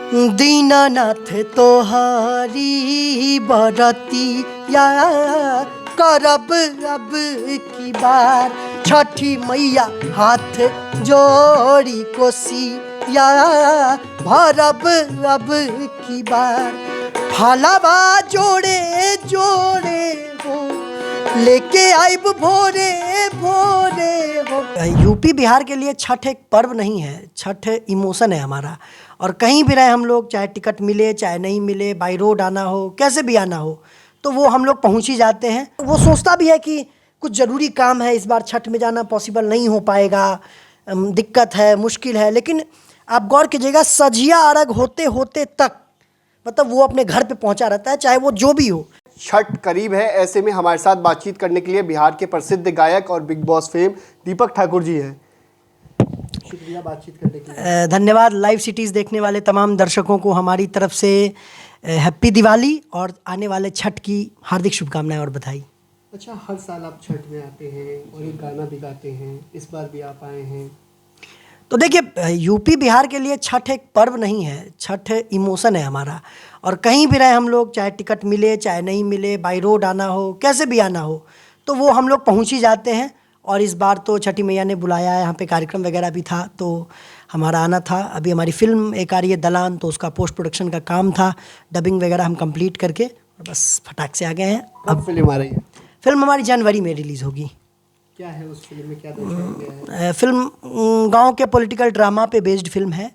दीनानाथ तोहारी बरतिया करब अब की बार। छठी मैया हाथ जोड़ी कोसिया भरब अब की बार। फलवा जोड़े जोड़े हो लेके आइब भोरे भोरे हो। यूपी बिहार के लिए छठ एक पर्व नहीं है, छठ इमोशन है हमारा। और कहीं भी रहे हम लोग, चाहे टिकट मिले चाहे नहीं मिले, बाई रोड आना हो कैसे भी आना हो, तो वो हम लोग पहुंच ही जाते हैं। वो सोचता भी है कि कुछ ज़रूरी काम है, इस बार छठ में जाना पॉसिबल नहीं हो पाएगा, दिक्कत है, मुश्किल है। लेकिन आप गौर कीजिएगा, सझिया अर्घ होते होते तक मतलब वो अपने घर पे पहुंचा रहता है, चाहे वो जो भी हो। छठ करीब है, ऐसे में हमारे साथ बातचीत करने के लिए बिहार के प्रसिद्ध गायक और बिग बॉस फेम दीपक ठाकुर जी हैं। शुक्रिया बातचीत करने के लिए। धन्यवाद। लाइव सिटीज़ देखने वाले तमाम दर्शकों को हमारी तरफ से हैप्पी दिवाली और आने वाले छठ की हार्दिक शुभकामनाएं और बधाई। अच्छा, हर साल आप छठ में आते हैं और एक गाना भी गाते हैं, इस बार भी आप आए हैं। तो देखिए, यूपी बिहार के लिए छठ एक पर्व नहीं है, छठ इमोशन है हमारा। और कहीं भी रहे हम लोग, चाहे टिकट मिले चाहे नहीं मिले, बाई रोड आना हो कैसे भी आना हो, तो वो हम लोग पहुंच ही जाते हैं। और इस बार तो छठी मैया ने बुलाया है, यहाँ पे कार्यक्रम वगैरह भी था तो हमारा आना था। अभी हमारी फिल्म एक आ रही है दलान, तो उसका पोस्ट प्रोडक्शन का काम था, डबिंग वगैरह हम कंप्लीट करके और बस फटाक से आ गए हैं। अब फिल्म आ रही है? फिल्म हमारी जनवरी में रिलीज़ होगी। क्या है उस फिल्म में, क्या दर्शाया गया है? फिल्म गांव के पॉलिटिकल ड्रामा पे बेस्ड फिल्म है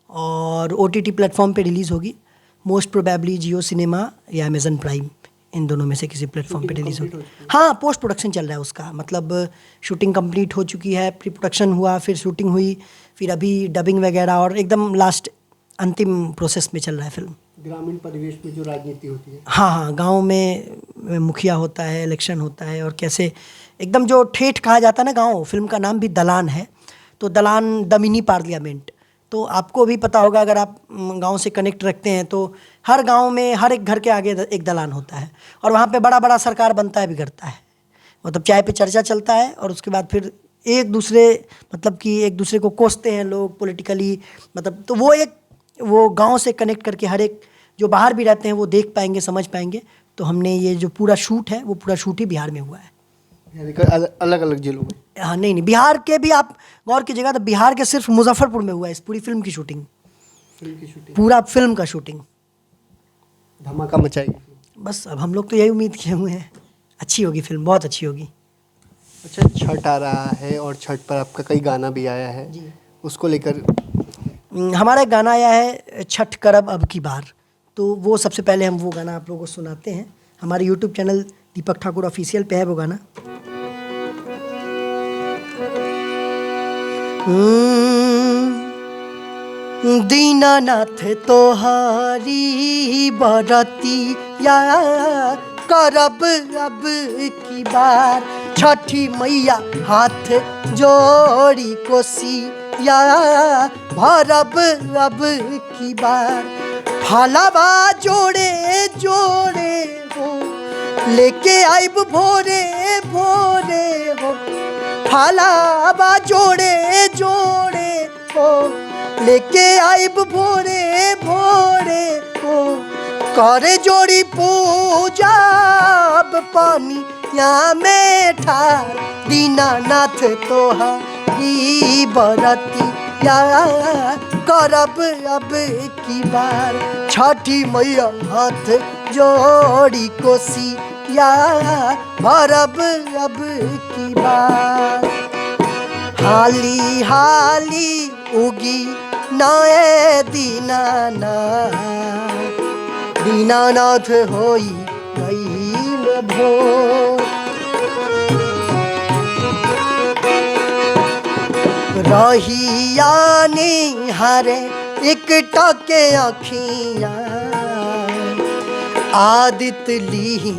और OTT प्लेटफॉर्म पे रिलीज़ होगी। मोस्ट प्रोबेबली जियो सिनेमा या अमेजन प्राइम, इन दोनों में से किसी प्लेटफॉर्म पे रिलीज़ होगी। हाँ, पोस्ट प्रोडक्शन चल रहा है उसका, मतलब शूटिंग कंप्लीट हो चुकी है, प्री प्रोडक्शन हुआ, फिर शूटिंग हुई, फिर अभी डबिंग वगैरह और एकदम लास्ट अंतिम प्रोसेस में चल रहा है फिल्म। ग्रामीण परिवेश में जो राजनीति होती है, हाँ, गांव में मुखिया होता है, इलेक्शन होता है, और कैसे एकदम जो ठेठ कहा जाता है ना गांव, फिल्म का नाम भी दलान है। तो दलान द मिनी पार्लियामेंट, तो आपको भी पता होगा अगर आप गांव से कनेक्ट रखते हैं, तो हर गांव में हर एक घर के आगे एक दलान होता है और वहाँ पे बड़ा बड़ा सरकार बनता है, बिगड़ता है, मतलब चाय पे चर्चा चलता है और उसके बाद फिर एक दूसरे मतलब कि एक दूसरे को कोसते हैं लोग पॉलिटिकली, मतलब तो वो गांव से कनेक्ट करके हर एक जो बाहर भी रहते हैं वो देख पाएंगे, समझ पाएंगे। तो हमने ये जो पूरा शूट है वो पूरा शूट ही बिहार में हुआ है, अलग अलग जिलों में। हाँ, नहीं बिहार के भी आप गौर कीजिएगा तो बिहार के सिर्फ मुजफ्फरपुर में हुआ है इस पूरी फिल्म की शूटिंग। पूरा फिल्म का शूटिंग धमाका मचाएगी। बस अब हम लोग तो यही उम्मीद किए हुए हैं, अच्छी होगी फिल्म, बहुत अच्छी होगी। अच्छा, छठ आ रहा है और छठ पर आपका कई गाना भी आया है जी, उसको लेकर हमारा एक गाना आया है छठ करब अब की बार, तो वो सबसे पहले हम वो गाना आप लोगों को सुनाते हैं। हमारे यूट्यूब चैनल दीपक ठाकुर ऑफिशियल पे है वो गाना। दीनानाथ तोहारी बरतिया करब अब की बार। छठी मैया हाथ जोड़ी कोसिया भरब अब की बार। फलवा जोड़े जोड़े हो लेके आइब भोरे भोरे हो। फलवा जोड़े जोड़े हो लेके आइब भोरे भोरे हो। करे जोड़ी पूजा पानी या में ठार। दीनानाथ तोहारी बरतिया करब अब की बार। छठी मैया हाथ जोड़ी कोसिया भरब अब की बार। हाली हाली उगी नए दीनानाथ, दीनानाथ होई गईल भोर। रहिया निहारे एक टके अखियाँ, आदित ली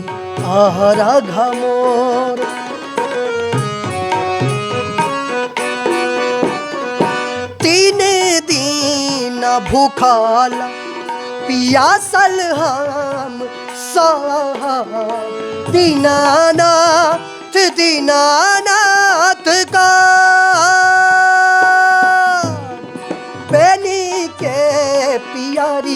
आहरा घमोर। तीन दिन भूखल पियासल हम सब। दीनानाथ दीनानाथ का बेनी के पियारी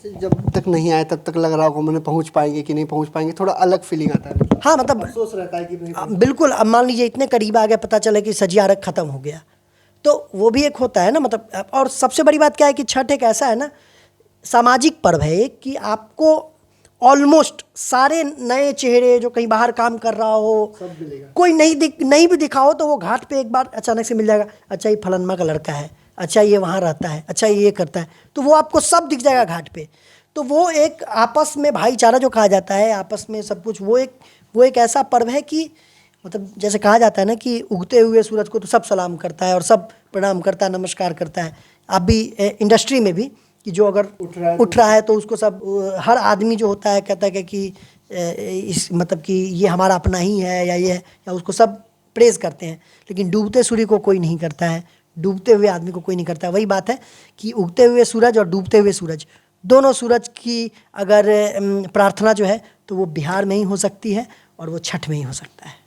जब तक नहीं आए तब तक लग रहा होगा मैंने पहुंच पाएंगे कि नहीं पहुंच पाएंगे, थोड़ा अलग फीलिंग आता है। हाँ मतलब अफसोस रहता है कि नहीं बिल्कुल। अब मान लीजिए इतने करीब आ गए, पता चला कि सजियारक खत्म हो गया, तो वो भी एक होता है ना मतलब। और सबसे बड़ी बात क्या है कि छठ एक ऐसा है ना सामाजिक पर्व है एक, कि आपको ऑलमोस्ट सारे नए चेहरे, जो कहीं बाहर काम कर रहा हो, सब मिलेगा। कोई नहीं भी दिखा हो तो वो घाट पे एक बार अचानक से मिल जाएगा। अच्छा ये फलानमा का लड़का है, अच्छा ये वहाँ रहता है, अच्छा ये करता है, तो वो आपको सब दिख जाएगा घाट पे। तो वो एक आपस में भाईचारा जो कहा जाता है, आपस में सब कुछ, वो एक ऐसा पर्व है कि मतलब जैसे कहा जाता है ना कि उगते हुए सूरज को तो सब सलाम करता है और सब प्रणाम करता है, नमस्कार करता है। आप भी इंडस्ट्री में भी कि जो अगर उठ रहा है तो उसको सब हर आदमी जो होता है कहता है कि इस मतलब कि ये हमारा अपना ही है या ये है, या उसको सब प्रेज करते हैं। लेकिन डूबते सूर्य को कोई नहीं करता है, डूबते हुए आदमी को कोई नहीं करता है। वही बात है कि उगते हुए सूरज और डूबते हुए सूरज, दोनों सूरज की अगर प्रार्थना जो है तो वो बिहार में ही हो सकती है और वो छठ में ही हो सकता है।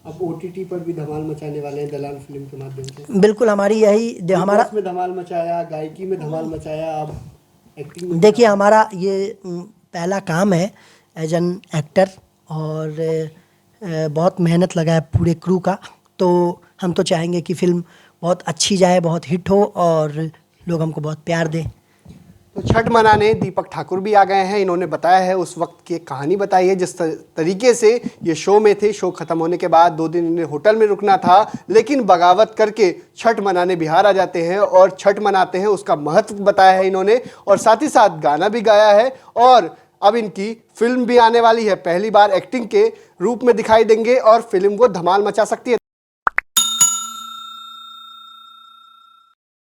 अब OTT पर भी धमाल मचाने वाले हैं दलाल फिल्म के माध्यम से। बिल्कुल, हमारी यही हमारा में धमाल मचाया, गायकी में धमाल मचाया, अब एक्टिंग में। देखिए हमारा ये पहला काम है एज एन एक्टर, और बहुत मेहनत लगा है पूरे क्रू का। तो हम तो चाहेंगे कि फिल्म बहुत अच्छी जाए, बहुत हिट हो और लोग हमको बहुत प्यार दें। तो छठ मनाने दीपक ठाकुर भी आ गए हैं। इन्होंने बताया है उस वक्त की एक कहानी बताई है जिस तरीके से ये शो में थे। शो खत्म होने के बाद 2 दिन इन्हें होटल में रुकना था, लेकिन बगावत करके छठ मनाने बिहार आ जाते हैं और छठ मनाते हैं। उसका महत्व बताया है इन्होंने, और साथ ही साथ गाना भी गाया है। और अब इनकी फिल्म भी आने वाली है, पहली बार एक्टिंग के रूप में दिखाई देंगे और फिल्म को धमाल मचा सकती है।